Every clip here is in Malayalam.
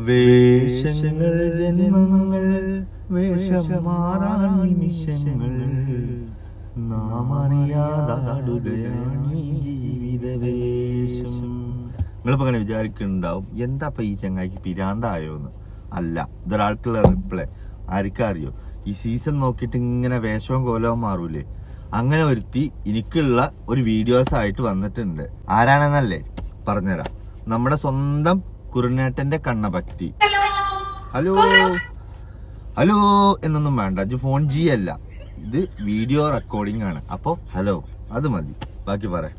വേഷങ്ങൾ ജന്മങ്ങൾ വേഷം മാറാൻ നിമിഷങ്ങൾ നാം അറിയാതാടുകയാണ് ജീവിത വേഷം. നിങ്ങളിപ്പോ അങ്ങനെ വിചാരിക്കുന്നുണ്ടാവും, എന്താ ഈ ചങ്ങായിക്ക് പിരാന്തായോന്ന്. അല്ല, ഇതൊരാൾക്കുള്ള റിപ്ലൈ. ആർക്കറിയോ, ഈ സീസൺ നോക്കിയിട്ട് ഇങ്ങനെ വേഷവും കോലവും മാറൂലേ, അങ്ങനെ ഒരുത്തി എനിക്കുള്ള ഒരു വീഡിയോസ് ആയിട്ട് വന്നിട്ടുണ്ട്. ആരാണെന്നല്ലേ പറഞ്ഞുതരാം. നമ്മുടെ സ്വന്തം കുറുനേട്ടന്റെ കണ്ണഭക്തി. ഹലോ ഹലോ എന്നൊന്നും വേണ്ട, ഇത് ഫോൺ ജി അല്ല, ഇത് വീഡിയോ റെക്കോർഡിംഗ് ആണ്. അപ്പൊ ഹലോ അത് മതി, ബാക്കി പറയാം.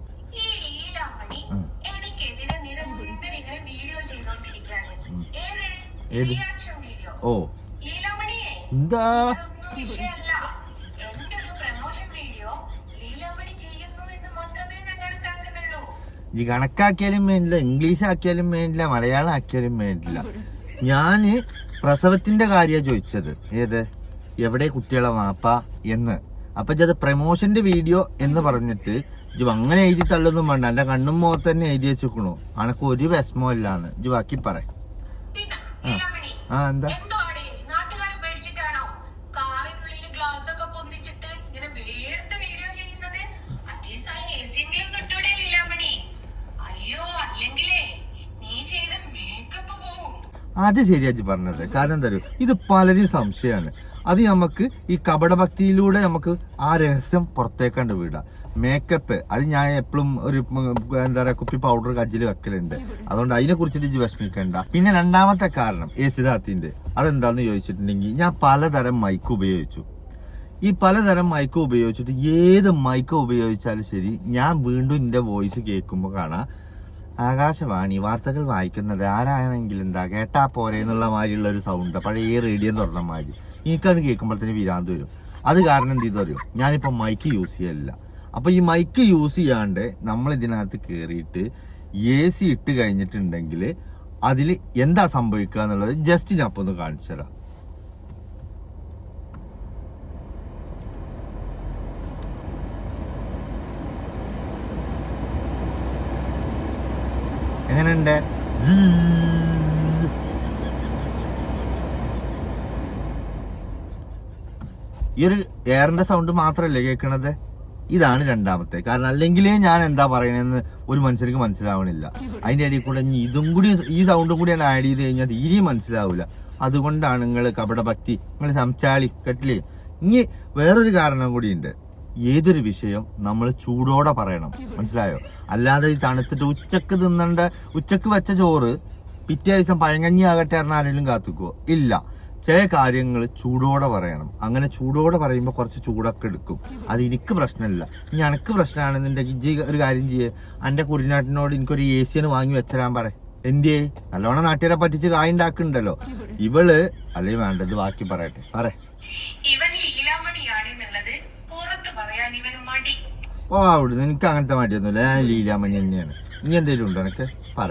ഏത്? ഓ എന്താ ഈ കണക്കാക്കിയാലും വേണ്ടില്ല, ഇംഗ്ലീഷ് ആക്കിയാലും വേണ്ടില്ല, മലയാളം ആക്കിയാലും വേണ്ടില്ല. ഞാന് പ്രസവത്തിന്റെ കാര്യമാണ് ചോദിച്ചത്. ഏത്, എവിടെ കുട്ടികളെ വാപ്പ എന്ന്. അപ്പൊ ഇത് പ്രമോഷന്റെ വീഡിയോ എന്ന് പറഞ്ഞിട്ട് ഇജ് അങ്ങനെ എഴുതി തള്ളൊന്നും വേണ്ട. എന്റെ കണ്ണും മുഖത്ത് തന്നെ എഴുതി വെച്ചിക്കണു. അനക്ക് ഒരു വിഷമം ഇല്ലാന്ന്. ഇജ് ബാക്കി പറ. എന്താ അത് ശരിയാച്ച് പറഞ്ഞത്. കാരണം എന്താ പറയുക, ഇത് പലരും സംശയമാണ്. അത് നമുക്ക് ഈ കപടഭക്തിയിലൂടെ നമുക്ക് ആ രഹസ്യം പുറത്തേക്കാണ്ട് വിടാം. മേക്കപ്പ് അത് ഞാൻ എപ്പോഴും ഒരു എന്താ പറയാ കുപ്പി പൗഡർ കജ്ജിൽ വെക്കലുണ്ട്. അതുകൊണ്ട് അതിനെ കുറിച്ചിട്ട് വിഷമിക്കണ്ട. പിന്നെ രണ്ടാമത്തെ കാരണം യേശുദാസിന്റെ അതെന്താന്ന് ചോദിച്ചിട്ടുണ്ടെങ്കിൽ, ഞാൻ പലതരം മൈക്ക് ഉപയോഗിച്ചു. ഈ പലതരം മൈക്ക് ഉപയോഗിച്ചിട്ട് ഏത് മൈക്ക് ഉപയോഗിച്ചാലും ശരി, ഞാൻ വീണ്ടും എന്റെ വോയിസ് കേൾക്കുമ്പോൾ കാണാം ആകാശവാണി വാർത്തകൾ വായിക്കുന്നത് ആരാണെങ്കിലും എന്താ കേട്ടാ പോരെ എന്നുള്ള മാതിരിയുള്ള ഒരു സൗണ്ട്, പഴയ റേഡിയോ തുറന്ന മാതിരി. എനിക്കത് കേൾക്കുമ്പോഴത്തേന് വിരാന്ത് വരും. അത് കാരണം എന്ത് ചെയ്തു അറിയും, ഞാനിപ്പോൾ മൈക്ക് യൂസ് ചെയ്യലില്ല. അപ്പൊ ഈ മൈക്ക് യൂസ് ചെയ്യാണ്ട് നമ്മൾ ഇതിനകത്ത് കയറിയിട്ട് AC ഇട്ട് കഴിഞ്ഞിട്ടുണ്ടെങ്കിൽ അതിൽ എന്താ സംഭവിക്കുക എന്നുള്ളത് ജസ്റ്റ് ഞാൻ ഒന്ന് കാണിച്ചു തരാം. എങ്ങനെയുണ്ട്? ഈ ഒരു എയറിന്റെ സൗണ്ട് മാത്രല്ലേ കേൾക്കണത്. ഇതാണ് രണ്ടാമത്തെ കാരണം. അല്ലെങ്കിലേ ഞാൻ എന്താ പറയണെന്ന് ഒരു മനുഷ്യർക്ക് മനസ്സിലാവണില്ല. അതിന്റെ ഇടയിൽ കൂടെ ഇതും കൂടി ഈ സൗണ്ടും കൂടിയാണ് ആഡ് ചെയ്ത് കഴിഞ്ഞാൽ തീരെയും മനസ്സിലാവില്ല. അതുകൊണ്ടാണ് നിങ്ങൾ കപടഭക്തി, നിങ്ങൾ സംസാളി കെട്ടില്ലേ. ഇനി വേറൊരു കാരണം കൂടിയുണ്ട്. ഏതൊരു വിഷയം നമ്മൾ ചൂടോടെ പറയണം, മനസ്സിലായോ? അല്ലാതെ ഈ തണുത്തിട്ട് ഉച്ചക്ക് വെച്ച ചോറ് പിറ്റേ ദിവസം പഴങ്കഞ്ഞി ആകട്ടെ പറഞ്ഞാൽ ആരെങ്കിലും കാത്തുക്കോ? ഇല്ല. ചില കാര്യങ്ങൾ ചൂടോടെ പറയണം. അങ്ങനെ ചൂടോടെ പറയുമ്പോൾ കുറച്ച് ചൂടൊക്കെ എടുക്കും. അത് എനിക്ക് പ്രശ്നമില്ല. ഇനി എനക്ക് പ്രശ്നമാണെന്നുണ്ടെങ്കിൽ ഒരു കാര്യം ചെയ്യേ, എൻ്റെ കുറിനാട്ടിനോട് എനിക്കൊരു AC വാങ്ങി വെച്ചരാൻ പറ. എന്തേ, നല്ലോണം നാട്ടുകാരെ പറ്റിച്ച് കായുണ്ടാക്കുന്നുണ്ടല്ലോ. ഇവള് അല്ലെങ്കിൽ വേണ്ടത് ബാക്കി പറയട്ടെ. ഓ അവിടെ എനിക്ക് അങ്ങനത്തെ മടിയൊന്നുമില്ല. ഞാൻ ലീലാമണി തന്നെയാണ്. ഇനി എന്തേലും ഉണ്ടോ എനക്ക് പറ.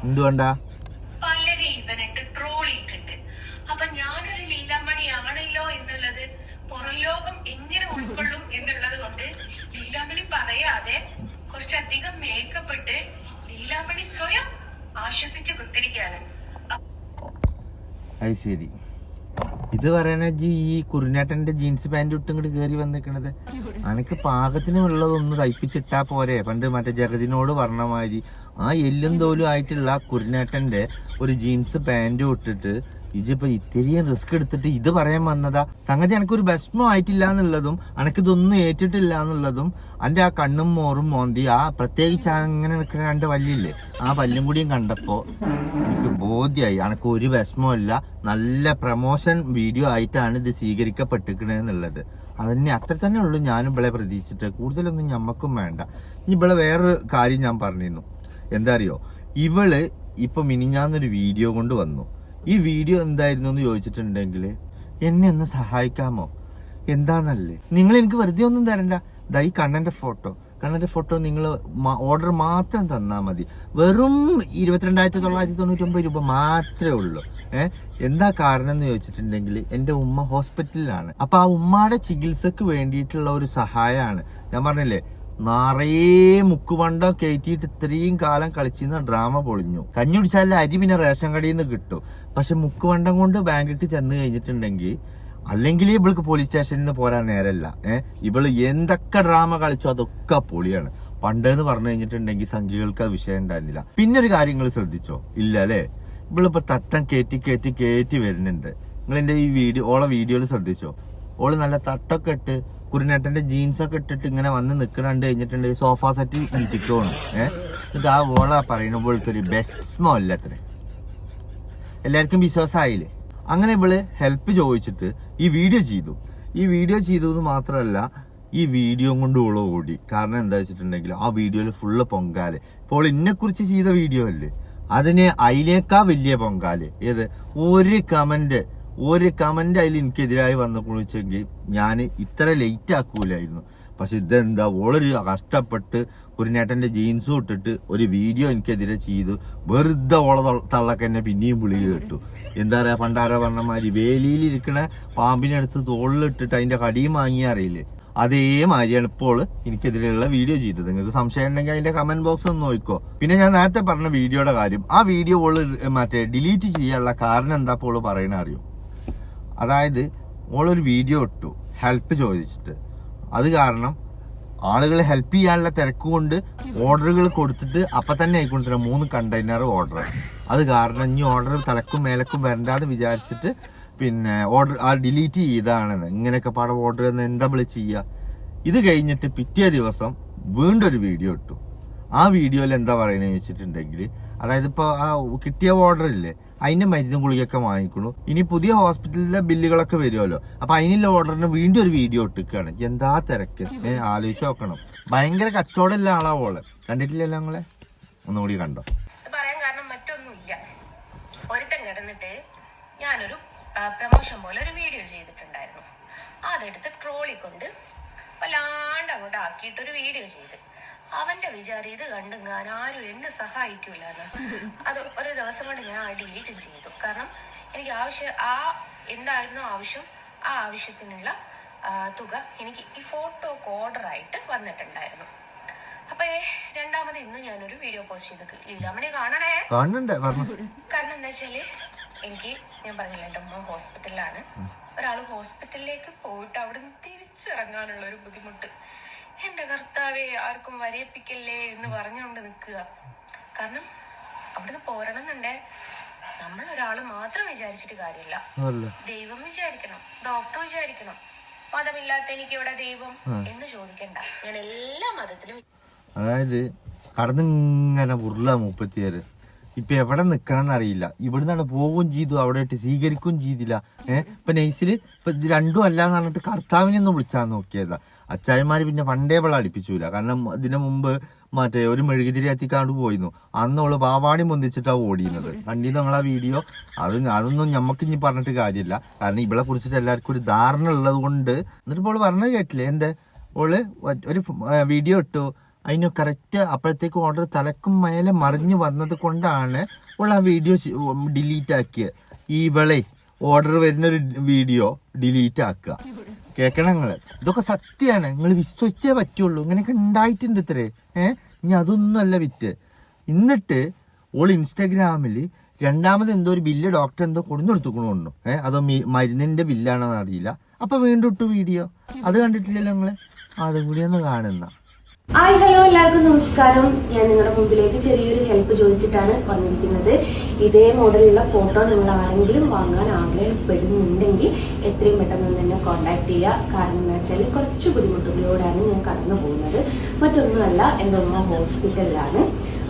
എന്തുകൊണ്ടാ? അത് ശരി. ഇത് പറയാനാ ഈ കുറുനേട്ടന്റെ ജീൻസ് പാന്റ് ഇട്ട് ഇങ്ങോട്ട് കയറി വന്നിക്കണത്. അനക്ക് പാകത്തിനുള്ളതൊന്ന് തയ്പ്പിച്ചിട്ടാ പോരെ. പണ്ട് മറ്റേ ജഗതിനോട് പറഞ്ഞ മാതിരി ആ എല്ലും തോലും ആയിട്ടുള്ള കുറുനേട്ടന്റെ ഒരു ജീൻസ് പാന്റ് ഇട്ടിട്ട് ഇതിപ്പോ ഇത്തിരിയും റിസ്ക് എടുത്തിട്ട് ഇത് പറയാൻ വന്നതാ. സംഗതി എനക്കൊരു വിഷമം ആയിട്ടില്ല എന്നുള്ളതും എനക്കിതൊന്നും ഏറ്റിട്ടില്ല എന്നുള്ളതും എൻ്റെ ആ കണ്ണും മോറും മോന്തി ആ പ്രത്യേകിച്ച് അങ്ങനെ നിൽക്കുന്ന രണ്ട് പല്ലില്ലേ, ആ പല്ലും കൂടിയും കണ്ടപ്പോ എനിക്ക് ബോധ്യമായി എനക്ക് ഒരു വിഷമമില്ല. നല്ല പ്രമോഷൻ വീഡിയോ ആയിട്ടാണ് ഇത് സ്വീകരിക്കപ്പെട്ടിരിക്കണെന്നുള്ളത്. അതന്നെ അത്ര തന്നെ ഉള്ളൂ. ഞാനും ഇവിടെ പ്രതീക്ഷിച്ചിട്ട് കൂടുതലൊന്നും ഞമ്മക്കും വേണ്ട. ഇനി ഇവിടെ വേറൊരു കാര്യം ഞാൻ പറഞ്ഞിരുന്നു. എന്താ അറിയോ, ഇവള് ഇപ്പൊ മിനിഞ്ഞാന്നൊരു വീഡിയോ കൊണ്ട് വന്നു. ഈ വീഡിയോ എന്തായിരുന്നു എന്ന് ചോദിച്ചിട്ടുണ്ടെങ്കിൽ, എന്നെ ഒന്ന് സഹായിക്കാമോ? എന്താന്നല്ലേ, നിങ്ങൾ എനിക്ക് വെറുതെ ഒന്നും തരണ്ട. ഈ കണ്ണന്റെ ഫോട്ടോ നിങ്ങൾ ഓർഡർ മാത്രം തന്നാൽ മതി. വെറും 22,999 രൂപ മാത്രമേ ഉള്ളൂ. എന്താ കാരണം എന്ന് ചോദിച്ചിട്ടുണ്ടെങ്കിൽ, എൻ്റെ ഉമ്മ ഹോസ്പിറ്റലിലാണ്. അപ്പൊ ആ ഉമ്മയുടെ ചികിത്സക്ക് വേണ്ടിയിട്ടുള്ള ഒരു സഹായമാണ്. ഞാൻ പറഞ്ഞില്ലേ, നിറയെ മുക്കുവണ്ടം കയറ്റിയിട്ട് ഇത്രയും കാലം കളിച്ചിരുന്ന ഡ്രാമ പൊളിഞ്ഞു. കഞ്ഞി കുടിച്ചാലും അരി പിന്നെ റേഷൻ കടയിൽ നിന്ന് കിട്ടും. പക്ഷെ മുക്കുവണ്ടം കൊണ്ട് ബാങ്കിക്ക് ചെന്ന് കഴിഞ്ഞിട്ടുണ്ടെങ്കിൽ അല്ലെങ്കിൽ ഇവൾക്ക് പോലീസ് സ്റ്റേഷനിൽ നിന്ന് പോരാൻ നേരല്ല. ഇവള് എന്തൊക്കെ ഡ്രാമ കളിച്ചോ അതൊക്കെ പൊളിയാണ്. പണ്ടെന്ന് പറഞ്ഞു കഴിഞ്ഞിട്ടുണ്ടെങ്കിൽ സംഖ്യകൾക്ക് ആ വിഷയം ഉണ്ടായിരുന്നില്ല. പിന്നെ ഒരു കാര്യങ്ങൾ ശ്രദ്ധിച്ചോ? ഇല്ല അല്ലേ? ഇവളിപ്പോ തട്ടം കയറ്റി വരുന്നുണ്ട്. നിങ്ങൾ എന്റെ ഈ ഓളെ വീഡിയോയിൽ ശ്രദ്ധിച്ചോ? ഓള് നല്ല തട്ടൊക്കെ ഇട്ട് കുരുനേട്ടന്റെ ജീൻസൊക്കെ ഇട്ടിട്ട് ഇങ്ങനെ വന്ന് നിൽക്കണണ്ട് കഴിഞ്ഞിട്ടുണ്ടെങ്കിൽ സോഫ സെറ്റ് ഇരിച്ചിട്ടോണ്. എന്നിട്ട് ആ ഓള പറയുമ്പോൾ ഇവൾക്കൊരു ബെസ്മോ അല്ല അത്രേ. എല്ലാവർക്കും വിശ്വാസമായില്ലേ? അങ്ങനെ ഇവള് ഹെൽപ്പ് ചോദിച്ചിട്ട് ഈ വീഡിയോ ചെയ്തു എന്ന് മാത്രമല്ല, ഈ വീഡിയോ കൊണ്ട് ഓള് ഓടി. കാരണം എന്താ വെച്ചിട്ടുണ്ടെങ്കിൽ ആ വീഡിയോയിൽ ഫുള്ള് പൊങ്കാല്. ഇപ്പോൾ എന്നെ കുറിച്ച് ചെയ്ത വീഡിയോ അല്ലേ, അതിന് അതിനേക്കാ വലിയ പൊങ്കാല്. ഏത് ഒരു കമന്റ് അതിൽ എനിക്കെതിരായി വന്നു കുളിച്ചെങ്കിൽ ഞാൻ ഇത്ര ലേറ്റ് ആക്കൂലായിരുന്നു. പക്ഷെ ഇതെന്താ, ഓളൊരു കഷ്ടപ്പെട്ട് കുരുനേട്ടന്റെ ജീൻസും ഇട്ടിട്ട് ഒരു വീഡിയോ എനിക്കെതിരെ ചെയ്തു. വെറുതെ ഓള തള്ളക്ക് എന്നെ പിന്നെയും വിളി കേട്ടു. എന്താ പറയാ, പണ്ടാരോ പറഞ്ഞമാതിരി വേലിയിലിരിക്കണ പാമ്പിനെ എടുത്ത് തോളിലിട്ടിട്ട് അതിന്റെ കടിയും വാങ്ങിയ അറിയില്ലേ, അതേമാതിരിയാണ് ഇപ്പോൾ എനിക്കെതിരെയുള്ള വീഡിയോ ചെയ്തത്. നിങ്ങൾക്ക് സംശയം ഉണ്ടെങ്കിൽ അതിന്റെ കമന്റ് ബോക്സ് ഒന്ന് നോക്കിക്കോ. പിന്നെ ഞാൻ നേരത്തെ പറഞ്ഞ വീഡിയോയുടെ കാര്യം, ആ വീഡിയോ ഓള് ഡിലീറ്റ് ചെയ്യാനുള്ള കാരണം എന്താ ഇപ്പോൾ പറയണ അറിയോ? അതായത് ഓളൊരു വീഡിയോ ഇട്ടു ഹെൽപ്പ് ചോദിച്ചിട്ട്. അത് കാരണം ആളുകൾ ഹെൽപ്പ് ചെയ്യാനുള്ള തിരക്ക് കൊണ്ട് ഓർഡറുകൾ കൊടുത്തിട്ട് അപ്പൊ തന്നെ ആയിക്കൊണ്ടിരുന്ന 3 കണ്ടെയ്നർ ഓർഡർ. അത് കാരണം ഇനി ഓർഡർ തലക്കും മേലക്കും വരണ്ടാന്ന് വിചാരിച്ചിട്ട് പിന്നെ ഓർഡർ ഡിലീറ്റ് ചെയ്താണെന്ന്. ഇങ്ങനെയൊക്കെ പാടെ ഓർഡർ എന്ന് എന്താ ചെയ്യുക? ഇത് കഴിഞ്ഞിട്ട് പിറ്റേ ദിവസം വീണ്ടും ഒരു വീഡിയോ ഇട്ടു. ആ വീഡിയോയിൽ എന്താ പറയുന്നത് വെച്ചിട്ടുണ്ടെങ്കിൽ, അതായത് ഇപ്പൊ ആ കിട്ടിയ ഓർഡർ ഇല്ലേ, അതിന്റെ മരുന്നും ഗുളികയൊക്കെ വാങ്ങിക്കണു. ഇനി പുതിയ ഹോസ്പിറ്റലിലെ ബില്ലുകളൊക്കെ വരുമല്ലോ, അപ്പൊ അതിനുള്ള ഓർഡറിന് വീണ്ടും ഒരു വീഡിയോ ഇട്ടിക്കാണ്. എന്താ തിരക്ക്, ആലോചിച്ച് നോക്കണം. ഭയങ്കര കച്ചവടമുള്ള ആളാ ഓള്. കണ്ടിട്ടില്ലല്ലോ നിങ്ങളെ? ഒന്നുകൂടി കണ്ടോ? പറയാൻ കാരണം മറ്റൊന്നുമില്ല. ഒരുത്തൻ കിടന്നിട്ട് ഞാനൊരു പ്രമോഷൻ പോലെ ഒരു വീഡിയോ ചെയ്തിട്ടുണ്ടായിരുന്നു. അതെടുത്ത് ട്രോളിക്കൊണ്ട് വല്ലാണ്ട് അങ്ങോട്ട് ആക്കിയിട്ടൊരു വീഡിയോ ചെയ്ത്. അവന്റെ വിചാരം ഇത് കണ്ട് ഞാൻ ആരും എന്നെ സഹായിക്കൂലെന്ന്. അത് ഒരു ദിവസം കൊണ്ട് ഞാൻ ഡിലീറ്റും ചെയ്തു. കാരണം എനിക്ക് എന്തായിരുന്നു ആവശ്യം, ആ ആവശ്യത്തിനുള്ള തുക എനിക്ക് ഈ ഫോട്ടോക്ക് ഓർഡറായിട്ട് വന്നിട്ടുണ്ടായിരുന്നു. അപ്പൊ രണ്ടാമത് ഇന്ന് ഞാനൊരു വീഡിയോ പോസ്റ്റ് ചെയ്ത് ലീലാമണി കാണണേ. കാരണം എന്താ വെച്ചാല്, എനിക്ക് ഞാൻ പറഞ്ഞില്ല എന്റെ അമ്മ ഹോസ്പിറ്റലിലാണ്. ഒരാള് ഹോസ്പിറ്റലിലേക്ക് പോയിട്ട് അവിടെ നിന്ന് തിരിച്ചിറങ്ങാനുള്ള ഒരു ബുദ്ധിമുട്ട്. എന്റെ കർത്താവെ, ആർക്കും വരയിപ്പിക്കല്ലേ എന്ന് പറഞ്ഞുകൊണ്ട് നിൽക്കുക. കാരണം അവിടുന്ന് പോരണമെന്നുണ്ടേ നമ്മൾ ഒരാള് മാത്രം വിചാരിച്ചിട്ട് കാര്യമില്ല. ദൈവം വിചാരിക്കണം, ഡോക്ടർ വിചാരിക്കണം. മതമില്ലാത്ത എനിക്ക് ഇവിടെ ദൈവം എന്ന് ചോദിക്കണ്ട. ഞാൻ എല്ലാ മതത്തിലും. അതായത് കടന്നിങ്ങനെ ഉരുള 34 ഇപ്പൊ എവിടെ നിക്കണം എന്നറിയില്ല. ഇവിടുന്നാണ് പോവുകയും ചെയ്തു, അവിടെ ഇട്ട് സ്വീകരിക്കുകയും ചെയ്തില്ല. ഇപ്പൊ നൈസില് ഇപ്പൊ ഇത് രണ്ടും അല്ലാന്ന് പറഞ്ഞിട്ട് കർത്താവിനെ ഒന്ന് വിളിച്ചാൽ നോക്കിയതാ. അച്ചായന്മാര് പിന്നെ പണ്ടേ വെള്ളം അടിപ്പിച്ചൂല. കാരണം ഇതിനു മുമ്പ് മറ്റേ ഒരു മെഴുകുതിരി എത്തിക്കാണ്ട് പോയിരുന്നു. അന്ന് അവള് പാവാടി പൊന്തിച്ചിട്ടാ ഓടിയുന്നത്. കണ്ടിന്ന് ഞങ്ങളാ വീഡിയോ. അതൊന്നും ഞമ്മക്ക് ഇനി പറഞ്ഞിട്ട് കാര്യമില്ല. കാരണം ഇവളെ കുറിച്ചിട്ട് എല്ലാവർക്കും ഒരു ധാരണ ഉള്ളത് കൊണ്ട്. എന്നിട്ട് ഇപ്പോൾ പറഞ്ഞത് കേട്ടില്ലേ, എന്താ ഓള് ഒരു വീഡിയോ ഇട്ടു, അതിന് കറക്റ്റ് അപ്പോഴത്തേക്ക് ഓർഡർ തലക്കും മേലെ മറിഞ്ഞു വന്നത് കൊണ്ടാണ് ഓൾ ആ വീഡിയോ ഡിലീറ്റ് ആക്കിയത്. ഇവളെ ഓർഡർ വരുന്നൊരു വീഡിയോ ഡിലീറ്റ് ആക്കുക. കേൾക്കണം നിങ്ങള്, ഇതൊക്കെ സത്യമാണ്. നിങ്ങൾ വിശ്വസിച്ചേ പറ്റുള്ളൂ. ഇങ്ങനെയൊക്കെ ഉണ്ടായിട്ടുണ്ട് ഇത്രേ. ഇനി അതൊന്നും അല്ല വിറ്റ്. എന്നിട്ട് ഓൾ ഇൻസ്റ്റാഗ്രാമിൽ രണ്ടാമത് എന്തോ ഒരു ബില്ല് ഡോക്ടർ എന്തോ കൊടുന്നെടുത്തുകൊണ്ടു. അതോ മരുന്നിന്റെ ബില്ലാണോന്ന് അറിയില്ല. അപ്പൊ വീണ്ടും ഇട്ടു വീഡിയോ. അത് കണ്ടിട്ടില്ലല്ലോ നിങ്ങള്? അതും കൂടി ഒന്ന് കാണുന്ന. ഹായ്, ഹലോ, എല്ലാവർക്കും നമസ്കാരം. ഞാൻ നിങ്ങളുടെ മുമ്പിലേക്ക് ചെറിയൊരു ഹെൽപ്പ് ചോദിച്ചിട്ടാണ് വന്നിരിക്കുന്നത്. ഇതേ മോഡലുള്ള ഫോട്ടോ നിങ്ങൾ ആരെങ്കിലും വാങ്ങാൻ ആഗ്രഹപ്പെടുന്നുണ്ടെങ്കിൽ എത്രയും പെട്ടെന്ന് തന്നെ കോൺടാക്ട് ചെയ്യുക. കാരണം എന്താ വെച്ചാൽ കുറച്ച് ബുദ്ധിമുട്ടുകളിലൂടെയാണ് ഞാൻ കടന്നു പോകുന്നത്. മറ്റൊന്നുമല്ല, എൻ്റെ ഉമ്മ ഹോസ്പിറ്റലിലാണ്.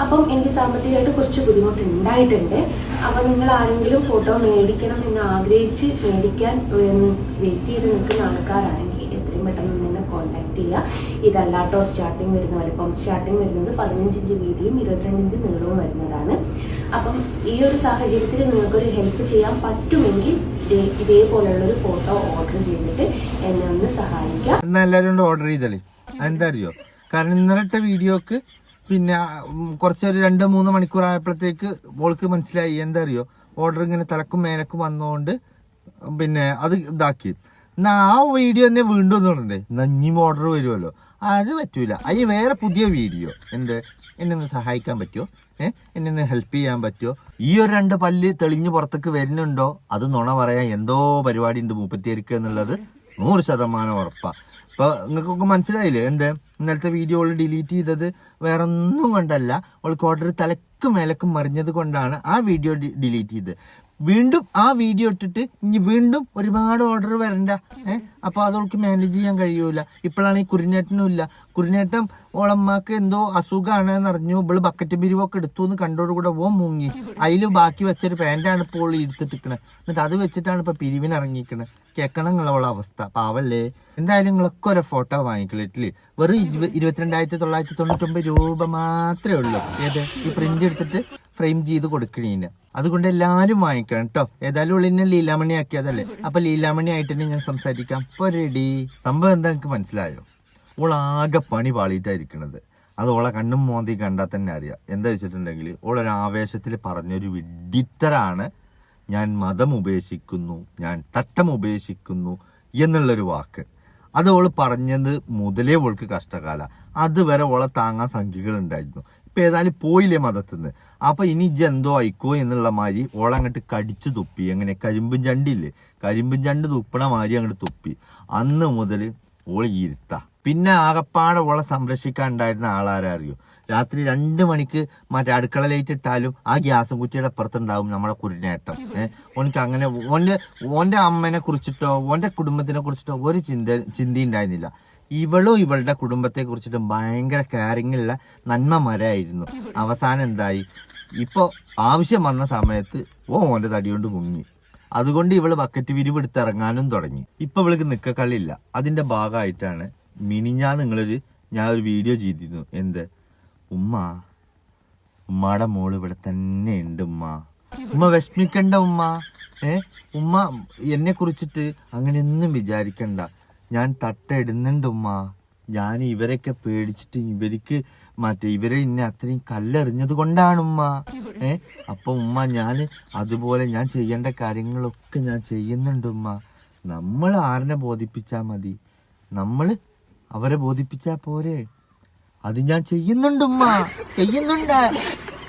അപ്പം എനിക്ക് സാമ്പത്തികമായിട്ട് കുറച്ച് ബുദ്ധിമുട്ടുണ്ടായിട്ടുണ്ട്. അപ്പൊ നിങ്ങൾ ആരെങ്കിലും ഫോട്ടോ മേടിക്കണം എന്ന് ആഗ്രഹിച്ച് മേടിക്കാൻ വെയിറ്റ് ചെയ്ത് നിൽക്കുന്ന ആൾക്കാരാണെങ്കിൽ എത്രയും പെട്ടെന്ന് തന്നെ കോൺടാക്ട് ചെയ്യുക. ഇതല്ലാട്ടോ സ്റ്റാർട്ടിങ് വരുന്ന വലിപ്പം. സ്റ്റാർട്ടിങ് വരുന്നത് 15 ഇഞ്ച് വീതിയും 22 ഇഞ്ച് നീളവും വരുന്നതാണ്. അപ്പം ഈ ഒരു സാഹചര്യത്തിൽ നിങ്ങൾക്കൊരു ഹെൽപ്പ് ചെയ്യാൻ പറ്റുമെങ്കിൽ ഇതേപോലെയുള്ളൊരു ഫോട്ടോ ഓർഡർ ചെയ്തിട്ട് എന്നെ ഒന്ന് സഹായിക്കാം. എല്ലാവരും ഓർഡർ ചെയ്തല്ലേ. എന്താ അറിയോ, കാരണം ഇന്നലത്തെ വീഡിയോക്ക് പിന്നെ കുറച്ചൊരു 2-3 മണിക്കൂർ ആയപ്പോഴത്തേക്ക് മോൾക്ക് മനസ്സിലായി. എന്താ അറിയോ, ഓർഡർ ഇങ്ങനെ തലക്കും മേലക്കും വന്നുകൊണ്ട് പിന്നെ അത് ഇതാക്കി. എന്നാ ആ വീഡിയോ തന്നെ വീണ്ടും തോന്നുന്നുണ്ട് നഞ്ഞിയും ഓർഡർ വരുമല്ലോ, അത് പറ്റൂല. അതിന് വേറെ പുതിയ വീഡിയോ എന്നെ ഒന്ന് സഹായിക്കാൻ പറ്റുമോ, എന്നെ ഒന്ന് ഹെൽപ്പ് ചെയ്യാൻ പറ്റുമോ, ഈ ഒരു 2 പല്ല് തെളിഞ്ഞ് പുറത്തേക്ക് വരുന്നുണ്ടോ, അത് നുണ പറയാൻ എന്തോ പരിപാടി ഉണ്ട് മൂപ്പത്തിയരിക്കുക എന്നുള്ളത് 100% ഉറപ്പാ. ഇപ്പൊ നിങ്ങൾക്കൊക്കെ മനസ്സിലായില്ലേ ഇന്നലത്തെ വീഡിയോ ഓള് ഡിലീറ്റ് ചെയ്തത് വേറെ ഒന്നും കൊണ്ടല്ല, ഓൾക്ക് ഓർഡർ തലക്കും മേലക്കും മറിഞ്ഞത് കൊണ്ടാണ് ആ വീഡിയോ ഡിലീറ്റ് ചെയ്തത്. വീണ്ടും ആ വീഡിയോ ഇട്ടിട്ട് ഇനി വീണ്ടും ഒരുപാട് ഓർഡർ വരണ്ട. അപ്പൊ അതോൾക്ക് മാനേജ് ചെയ്യാൻ കഴിയൂല. ഇപ്പോഴാണ് ഈ കുരിനേട്ടനും ഇല്ല. കുരിനേട്ടൻ ഓളമ്മക്ക് എന്തോ അസുഖമാണ് എന്നറിഞ്ഞു, ഇവള് ബക്കറ്റ് പിരിവൊക്കെ എടുത്തു എന്ന് കണ്ടോടുകൂടെ ഓൻ മുങ്ങി. അതില് ബാക്കി വെച്ചൊരു പാന്റാണ് ഇപ്പോൾ ഓള് എടുത്തിട്ടിക്കണേ. എന്നിട്ട് അത് വെച്ചിട്ടാണ് ഇപ്പൊ പിരിവിന് ഇറങ്ങിക്കണേ. കേൾക്കണം നിങ്ങളോളെ അവസ്ഥ, പാവല്ലേ. എന്തായാലും നിങ്ങളൊക്കെ ഒരു ഫോട്ടോ വാങ്ങിക്കളിട്ടില്ലേ, വെറും 22,999 രൂപ മാത്രമേ ഉള്ളൂ. ഈ പ്രിന്റ് എടുത്തിട്ട് ഫ്രെയിം ചെയ്ത് കൊടുക്കണീന്. അതുകൊണ്ട് എല്ലാരും വാങ്ങിക്കണം കേട്ടോ. ഏതായാലും ഉള്ളിനെ ലീലാമണി ആക്കിയതല്ലേ, അപ്പൊ ലീലാമണി ആയിട്ട് തന്നെ ഞാൻ സംസാരിക്കാം. ഇപ്പൊ റെഡി. സംഭവം എന്താ എനിക്ക് മനസ്സിലായോ? ഓളാകെ പണി പാളിയിട്ടായിരിക്കണത്. അത് ഓളെ കണ്ണും മോന്തി കണ്ടാൽ തന്നെ അറിയാം. എന്താ വെച്ചിട്ടുണ്ടെങ്കിൽ ഓളൊരു ആവേശത്തിൽ പറഞ്ഞൊരു വിഡിത്തരാണ് ഞാൻ മതം ഉപേക്ഷിക്കുന്നു, ഞാൻ തട്ടം ഉപേക്ഷിക്കുന്നു എന്നുള്ളൊരു വാക്ക്. അത് ഓള് പറഞ്ഞത് മുതലേ ഓൾക്ക് കഷ്ടകാല. അതുവരെ ഓളെ താങ്ങാൻ സംഖ്യകൾ ഉണ്ടായിരുന്നു. ഇപ്പൊ ഏതായാലും പോയില്ലേ മതത്തിന്ന്. അപ്പൊ ഇനി എന്തോ ആയിക്കോ എന്നുള്ള മാതിരി ഓളങ്ങോട്ട് കടിച്ചു തുപ്പി. എങ്ങനെ കരിമ്പും ചണ്ടില്ലേ, കരിമ്പും ചണ്ട് തുപ്പണ മാതിരി അങ്ങോട്ട് തുപ്പി. അന്ന് മുതൽ ഓള് ഇരുത്ത. പിന്നെ ആകപ്പാടെ ഓളെ സംരക്ഷിക്കാൻ ഉണ്ടായിരുന്ന ആളാരാ അറിയോ? രാത്രി 2 മണിക്ക് മറ്റേ അടുക്കള ലൈറ്റ് ഇട്ടാലും ആ ഗ്യാസ് കുറ്റിയുടെ അപ്പുറത്തുണ്ടാവും നമ്മുടെ കുരിനേട്ടം. ഓനക്ക് അങ്ങനെ ഓന്റെ അമ്മനെ കുറിച്ചിട്ടോ ഓന്റെ കുടുംബത്തിനെ കുറിച്ചിട്ടോ ഒരു ചിന്ത ഉണ്ടായിരുന്നില്ല. ഇവളും ഇവളുടെ കുടുംബത്തെ കുറിച്ചിട്ട് ഭയങ്കര കെയറിങ്ങുള്ള നന്മമരായിരുന്നു. അവസാനം എന്തായി? ഇപ്പൊ ആവശ്യം വന്ന സമയത്ത് ഓന്റെ തടി കൊണ്ട് മുങ്ങി. അതുകൊണ്ട് ഇവള് ബക്കറ്റ് വിരിവ് എടുത്തിറങ്ങാനും തുടങ്ങി. ഇപ്പൊ ഇവൾക്ക് നിക്കക്കളില്ല. അതിന്റെ ഭാഗമായിട്ടാണ് ഞാൻ ഒരു വീഡിയോ ചെയ്തിരുന്നു. ഉമ്മയുടെ മോള് ഇവിടെ തന്നെ ഉണ്ട്. ഉമ്മ വിഷമിക്കണ്ട ഉമ്മ. ഉമ്മ എന്നെ കുറിച്ചിട്ട് അങ്ങനെയൊന്നും വിചാരിക്കണ്ട. ഞാൻ തട്ടയിടുന്നുണ്ട് ഉമ്മ. ഞാൻ ഇവരൊക്കെ പേടിച്ചിട്ട് ഇവരെ ഇന്നെ അത്രയും കല്ലെറിഞ്ഞത് കൊണ്ടാണ് ഉമ്മ. അപ്പൊ ഉമ്മ അതുപോലെ ഞാൻ ചെയ്യേണ്ട കാര്യങ്ങളൊക്കെ ഞാൻ ചെയ്യുന്നുണ്ട് ഉമ്മ. നമ്മൾ ആരിനെ ബോധിപ്പിച്ചാ മതി, നമ്മൾ അവരെ ബോധിപ്പിച്ചാ പോരെ. അത് ഞാൻ ചെയ്യുന്നുണ്ട് ഉമ്മ, ചെയ്യുന്നുണ്ട്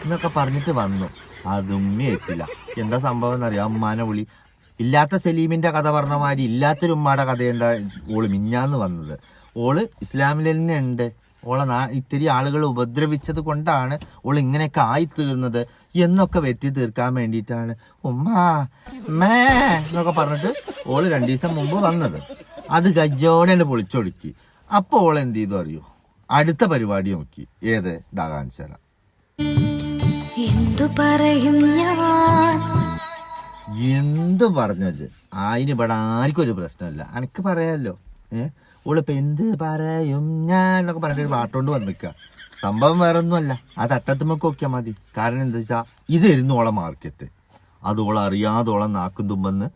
എന്നൊക്കെ പറഞ്ഞിട്ട് വന്നു. അതുമ്മ ഏറ്റില്ല. എന്താ സംഭവം എന്നറിയാം? ഉമ്മാനെ വിളി. ഇല്ലാത്ത സലീമിന്റെ കഥ പറഞ്ഞ മാതിരി ഇല്ലാത്തൊരു ഉമ്മയുടെ കഥയുണ്ട ഓള് മിഞ്ഞാന്ന് വന്നത്. ഓള് ഇസ്ലാമിൽ തന്നെ ഉണ്ട്. ഓളെ ഇത്തിരി ആളുകൾ ഉപദ്രവിച്ചത് കൊണ്ടാണ് ഓൾ ഇങ്ങനെയൊക്കെ ആയിത്തീർന്നത് എന്നൊക്കെ വെറ്റി തീർക്കാൻ വേണ്ടിയിട്ടാണ് ഉമ്മേ എന്നൊക്കെ പറഞ്ഞിട്ട് ഓള് 2 ദിവസം മുമ്പ് വന്നത്. അത് ഗജ്ജോടെ എന്നെ പൊളിച്ചൊടുക്കി. അപ്പൊ ഓൾ എന്ത് ചെയ്തു അറിയോ? അടുത്ത പരിപാടി നോക്കി. ഏത് ദാകാൻശാല. എന്തു പറഞ്ഞു? അതിന് ഇവിടെ ആർക്കും ഒരു പ്രശ്നമില്ല. എനിക്ക് പറയാമല്ലോ. ഓളിപ്പോ എന്ത് പറയും ഞാൻ എന്നൊക്കെ പറഞ്ഞിട്ട് പാട്ടോണ്ട് വന്നിക്ക. സംഭവം വേറെ ഒന്നുമല്ല. ആ തട്ടത്തുമ്മക്ക് നോക്കിയാൽ മതി. കാരണം എന്താ വെച്ചാ ഇതായിരുന്നു ഓളെ മാർക്കറ്റ്. അത് അറിയാതെ ഓളെ നാക്കും തുമ്പെന്ന്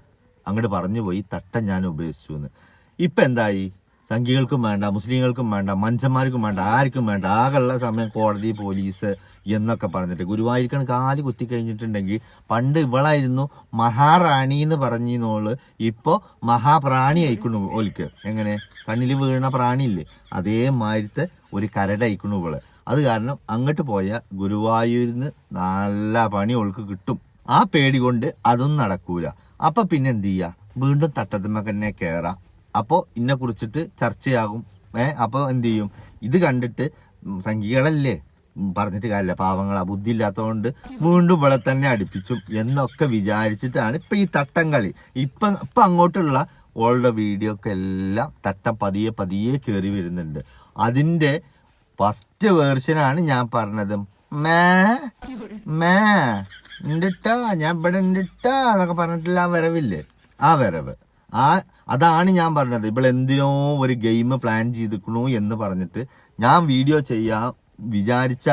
അങ്ങോട്ട് പറഞ്ഞു പോയി തട്ടം ഞാൻ ഉപേക്ഷിച്ചു എന്ന്. ഇപ്പൊ എന്തായി? സംഘികൾക്കും വേണ്ട, മുസ്ലിങ്ങൾക്കും വേണ്ട, മനുഷ്യന്മാർക്കും വേണ്ട, ആർക്കും വേണ്ട. ആകെയുള്ള സമയം കോടതി, പോലീസ് എന്നൊക്കെ പറഞ്ഞിട്ട് ഗുരുവായൂരിക്കാണ് കാല് കുത്തി കഴിഞ്ഞിട്ടുണ്ടെങ്കിൽ പണ്ട് ഇവളായിരുന്നു മഹാറാണി എന്ന് പറഞ്ഞോള്. ഇപ്പൊ മഹാപ്രാണി അയക്കണു ഓൽക്ക്. എങ്ങനെ? കണ്ണിൽ വീണ പ്രാണിയില്ലേ, അതേമാതിരത്തെ ഒരു കരടയക്കണു ഇവള്. അത് കാരണം അങ്ങോട്ട് പോയ ഗുരുവായൂരിന്ന് നല്ല പണി ഓൾക്ക് കിട്ടും. ആ പേടി കൊണ്ട് അതൊന്നും നടക്കൂല. അപ്പൊ പിന്നെ എന്ത് ചെയ്യാ? വീണ്ടും തട്ടത്തുമ്മക്കന്നെ കേറാം. അപ്പോ ഇന്നെ കുറിച്ചിട്ട് ചർച്ചയാകും. അപ്പൊ എന്ത് ചെയ്യും? ഇത് കണ്ടിട്ട് സംഘികളല്ലേ, പറഞ്ഞിട്ട് കാര്യമില്ല, പാവങ്ങളാ, ബുദ്ധി ഇല്ലാത്തതുകൊണ്ട് വീണ്ടും ഇവിടെ തന്നെ അടുപ്പിച്ചു എന്നൊക്കെ വിചാരിച്ചിട്ടാണ് ഇപ്പൊ ഈ തട്ടം കളി. ഇപ്പൊ അങ്ങോട്ടുള്ള ഓളുടെ വീഡിയോ ഒക്കെ എല്ലാം തട്ടം പതിയെ പതിയെ കയറി വരുന്നുണ്ട്. അതിന്റെ ഫസ്റ്റ് വേർഷനാണ് ഞാൻ പറഞ്ഞത്. ഉണ്ടിട്ടാ ഞാൻ ഇവിടെ ഉണ്ടിട്ടാ എന്നൊക്കെ പറഞ്ഞിട്ടുള്ള ആ വരവില്ലേ, ആ വരവ്. അതാണ് ഞാൻ പറഞ്ഞത്. ഇവളെന്തിനോ ഒരു ഗെയിം പ്ലാൻ ചെയ്തിക്കണു എന്ന് പറഞ്ഞിട്ട് ഞാൻ വീഡിയോ ചെയ്യാൻ വിചാരിച്ച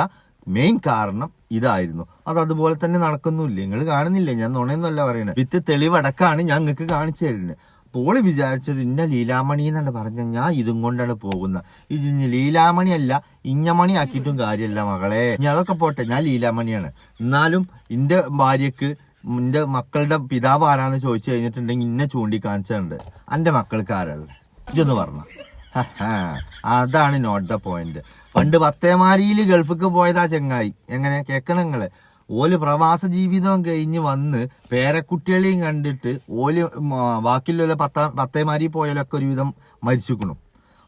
മെയിൻ കാരണം ഇതായിരുന്നു. അതുപോലെ തന്നെ നടക്കുന്നില്ലേ? നിങ്ങൾ കാണുന്നില്ലേ? ഞാൻ നുണയൊന്നുമല്ല പറയുന്നത്. വിത്ത് തെളിവടക്കാണ് ഞാൻ നിങ്ങൾക്ക് കാണിച്ചു തരുന്നത്. പോളി വിചാരിച്ചത് ഇന്ന ലീലാമണി എന്നാണ് പറഞ്ഞ. ഞാൻ ഇതും കൊണ്ടാണ് പോകുന്നത്. ഇത് ലീലാമണി അല്ല, ഇഞ്ഞമണി ആക്കിയിട്ടും കാര്യമല്ല മകളെ. ഞാൻ അതൊക്കെ പോട്ടെ, ഞാൻ ലീലാമണിയാണ്. എന്നാലും എന്റെ ഭാര്യക്ക് നിന്റെ മക്കളുടെ പിതാവ് ആരാന്ന് ചോദിച്ചു കഴിഞ്ഞിട്ടുണ്ടെങ്കിൽ ഇന്നെ ചൂണ്ടിക്കാണിച്ചിട്ടുണ്ട്. എന്റെ മക്കൾക്ക് ആരല്ലേ ഇതൊന്ന് പറഞ്ഞ. അതാണ് നോട്ട് ദ പോയിന്റ്. പണ്ട് പത്തേമാരിയിൽ ഗൾഫിക്ക് പോയതാ ചെങ്ങായി. എങ്ങനെ കേൾക്കണങ്ങളെ? ഓല് പ്രവാസ ജീവിതം കഴിഞ്ഞ് വന്ന് പേരക്കുട്ടികളെയും കണ്ടിട്ട് ഓല് ബാക്കിയുള്ള പത്തേമാരി പോയാലൊക്കെ ഒരുവിധം മരിച്ചിക്കണു.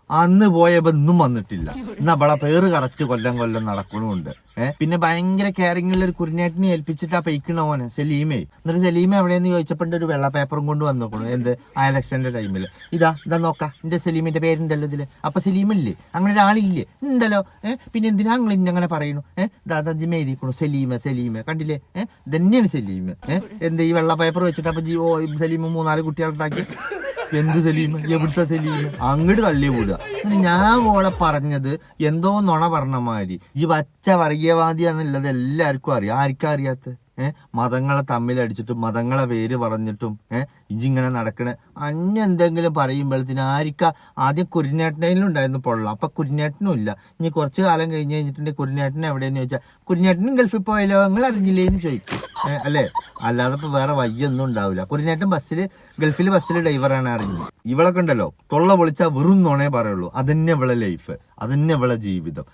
അന്ന് പോയപ്പോ ഇന്നും വന്നിട്ടില്ല. എന്നാ അവളെ പേര് കറക്റ്റ് കൊല്ലം നടക്കണുണ്ട്. പിന്നെ ഭയങ്കര കെയറിംഗ് ഉള്ള ഒരു കുരുന്നേട്ടിനെ ഏൽപ്പിച്ചിട്ടാ പെയ്ക്കണ ഓനെ സലീമേ. എന്നിട്ട് സലീമ എവിടെയെന്ന് ചോദിച്ചപ്പോൾ ഒരു വെള്ള പേപ്പറും കൊണ്ട് വന്നോക്കണു. എന്ത് ആ ഇലക്ഷന്റെ ടൈമില്. ഇതാ നോക്കാം, എന്റെ സലീമിന്റെ പേരുണ്ടല്ലോ ഇതില്. അപ്പൊ സലീമില്ലേ? അങ്ങനെ ഒരാളില്ലേ? ഉണ്ടല്ലോ. പിന്നെ എന്തിനാ നിങ്ങൾ ഇന്നങ്ങനെ പറയണു? ദാദാ എഴുതിക്കണു സലീമ കണ്ടില്ലേ? തന്നെയാണ് സലീമ. എന്താ ഈ വെള്ള പേപ്പർ വെച്ചിട്ട് അപ്പൊ സലീമ 3-4 കുട്ടികളുണ്ടാക്കി. എന്ത് സലീമ? എവിടുത്തെ സലീമ? അങ്ങോട്ട് തള്ളി വിടുക. ഞാൻ ഓളെ പറഞ്ഞത് എന്തോ നുണ പറഞ്ഞ മാതിരി. ഈ പച്ച വർഗീയവാദിയാന്നുള്ളത് എല്ലാവർക്കും അറിയാം. ആർക്കാ അറിയാത്ത? മതങ്ങളെ തമ്മിലടിച്ചിട്ടും മതങ്ങളെ പേര് പറഞ്ഞിട്ടും ഇജിങ്ങനെ നടക്കണേ. എന്തെങ്കിലും പറയുമ്പോഴത്തേന് ആർക്കാ? ആദ്യം കുരിനേട്ടനും ഉണ്ടായിരുന്നു പൊള്ള. അപ്പൊ കുരിനേട്ടനും ഇല്ല. ഇനി കുറച്ചു കാലം കഴിഞ്ഞ് കഴിഞ്ഞിട്ടുണ്ടെങ്കിൽ കുരിനേട്ടൻ എവിടെയെന്ന് ചോദിച്ചാൽ കുരിനേട്ടനും ഗൾഫിൽ പോയല്ലോ നിങ്ങൾ അറിഞ്ഞില്ലേന്ന് ചോദിക്കും. അല്ലേ? അല്ലാതെ ഇപ്പൊ വേറെ വയ്യൊന്നും ഉണ്ടാവില്ല. കുരിനേട്ടൻ ഗൾഫിൽ ബസ്സിൽ ഡ്രൈവറാണ് അറിഞ്ഞു. ഇവളൊക്കെ ഉണ്ടല്ലോ തൊള്ള പൊളിച്ചാൽ വെറും നുണേ പറയുള്ളൂ. അതന്നെ ഇവളെ ലൈഫ്, അതന്നെ ഇവളെ ജീവിതം.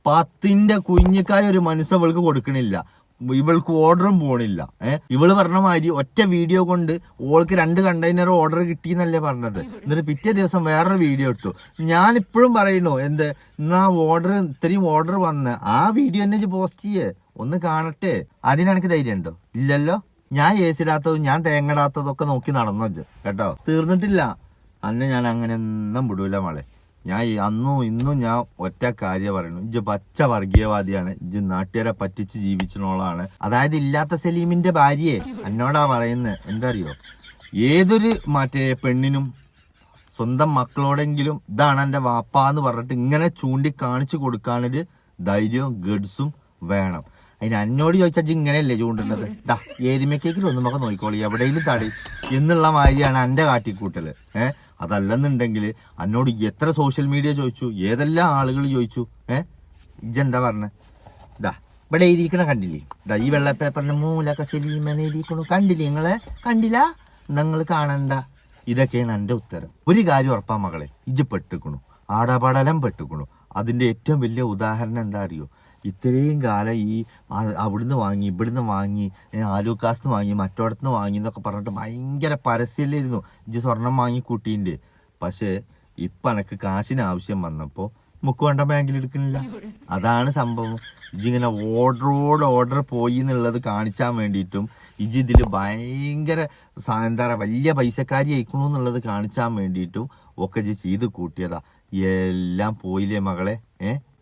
10ന്റെ കുഞ്ഞിക്കായ ഒരു മനസ്സ് ഇവൾക്ക് കൊടുക്കണില്ല. ഇവൾക്ക് ഓർഡറും പോണില്ല. ഇവള് പറഞ്ഞ മാതിരി ഒറ്റ വീഡിയോ കൊണ്ട് ഓൾക്ക് 2 കണ്ടെയ്നർ ഓർഡർ കിട്ടിയെന്നല്ലേ പറഞ്ഞത്. എന്നിട്ട് പിറ്റേ ദിവസം വേറൊരു വീഡിയോ ഇട്ടു. ഞാൻ ഇപ്പോഴും പറയുന്നു എന്നാ ഇത്രയും ഓർഡർ വന്ന് ആ വീഡിയോ തന്നെ പോസ്റ്റ് ചെയ്യേ, ഒന്ന് കാണട്ടെ. അതിനെനിക്ക് ധൈര്യം ഉണ്ടോ? ഇല്ലല്ലോ. ഞാൻ ഏസിടാത്തതും ഞാൻ തേങ്ങടാത്തതും ഒക്കെ നോക്കി നടന്നോ കേട്ടോ. തീർന്നിട്ടില്ല. അന്ന് ഞാൻ അങ്ങനെ ഒന്നും വിടൂല മോളെ. ഞാൻ അന്നും ഇന്നും ഞാൻ ഒറ്റ കാര്യം പറയുന്നു. ഇജ്ജ് പച്ച വർഗീയവാദിയാണ്. ഇജ്ജ് നാട്ടുകാരെ പറ്റിച്ച് ജീവിച്ചോളാണ്. അതായത് ഇല്ലാത്ത സലീമിന്റെ ഭാര്യയെ എന്നോടാ പറയുന്നത്. എന്താ അറിയോ? ഏതൊരു പെണ്ണിനും സ്വന്തം മക്കളോടെങ്കിലും ഇതാണ് എന്റെ വാപ്പാന്ന് പറഞ്ഞിട്ട് ഇങ്ങനെ ചൂണ്ടിക്കാണിച്ചു കൊടുക്കാനൊരു ധൈര്യവും ഗഡ്സും വേണം. അതിന് എന്നോട് ചോദിച്ചാൽ ഇങ്ങനെയല്ലേ ചൂണ്ടുന്നത്? ഏതിമേക്കെങ്കിലും ഒന്നും നമുക്ക് നോക്കിക്കോളി, എവിടെയെങ്കിലും തടി എന്നുള്ള മാതിരിയാണ് എന്റെ കാട്ടിക്കൂട്ടല്. അതല്ലെന്നുണ്ടെങ്കിൽ എന്നോട് എത്ര സോഷ്യൽ മീഡിയ ചോദിച്ചു, ഏതെല്ലാം ആളുകൾ ചോദിച്ചു. ഇജ്ജെന്താ പറഞ്ഞ? ഇവിടെ എഴുതിക്കണ കണ്ടില്ലേ? ഈ വെള്ള പേപ്പറിന്റെ മൂലൊക്കെ സലീമെന്ന് എഴുതിക്കണു. കണ്ടില്ലേ? നിങ്ങളെ കണ്ടില്ല? നിങ്ങൾ കാണണ്ട. ഇതൊക്കെയാണ് എന്റെ ഉത്തരം. ഒരു കാര്യം ഉറപ്പാ മകളെ, ഇജ്ജ് പെട്ടുക്കണു, ആടപടലം പെട്ടുക്കണു. അതിന്റെ ഏറ്റവും വലിയ ഉദാഹരണം എന്താ അറിയോ? ഇത്രയും കാലം അവിടുന്ന് വാങ്ങി ഇവിടുന്ന് വാങ്ങി ആലൂക്കാസ് വാങ്ങി മറ്റോടത്തുനിന്ന് വാങ്ങി എന്നൊക്കെ പറഞ്ഞിട്ട് ഭയങ്കര പരസ്യമില്ലായിരുന്നു ഇജ്ജ് സ്വർണം വാങ്ങി കൂട്ടീൻ്റെ. പക്ഷേ ഇപ്പം എനക്ക് കാശിന് ആവശ്യം വന്നപ്പോൾ മുക്കുവണ്ട ബാങ്കിൽ എടുക്കുന്നില്ല. അതാണ് സംഭവം. ഇജ്ജിങ്ങനെ ഓർഡർ പോയി എന്നുള്ളത് കാണിച്ചാൻ വേണ്ടിയിട്ടും ഇജ്ജ് ഇതിൽ ഭയങ്കര എന്താ വലിയ പൈസക്കാരി അയക്കണു എന്നുള്ളത് കാണിച്ചാൻ വേണ്ടിയിട്ടും ഒക്കെ ഇജ്ജ് ചെയ്ത് കൂട്ടിയതാ. എല്ലാം പോയില്ലേ മകളെ?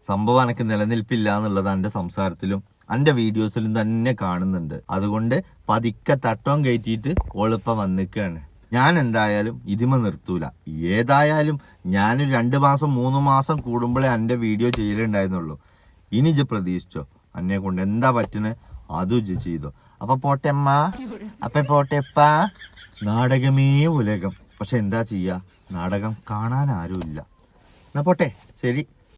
സംഭവം എനിക്ക് നിലനിൽപ്പില്ല എന്നുള്ളത് എൻ്റെ സംസാരത്തിലും എൻ്റെ വീഡിയോസിലും തന്നെ കാണുന്നുണ്ട്. അതുകൊണ്ട് പതുക്കെ തട്ടം കയറ്റിയിട്ട് ഒളിപ്പം വന്നിക്കുകയാണ്. ഞാൻ എന്തായാലും ഇതിമ നിർത്തൂല. ഏതായാലും ഞാനൊരു 2 മാസം 3 മാസം കൂടുമ്പോഴേ എൻ്റെ വീഡിയോ ചെയ്യലുണ്ടായിരുന്നുള്ളൂ. ഇനി ഇജ്ജ് പ്രതീക്ഷിച്ചോ, എന്നെ കൊണ്ട് എന്താ പറ്റുന്നത് അതും ഇജ്ജ് ചെയ്തോ. അപ്പൊ പോട്ടെമ്മ, അപ്പൊ പോട്ടെപ്പാ. നാടകമേ ഉലകം. പക്ഷെ എന്താ ചെയ്യാ, നാടകം കാണാൻ ആരുമില്ല. എന്നാ പോട്ടെ, ശരി.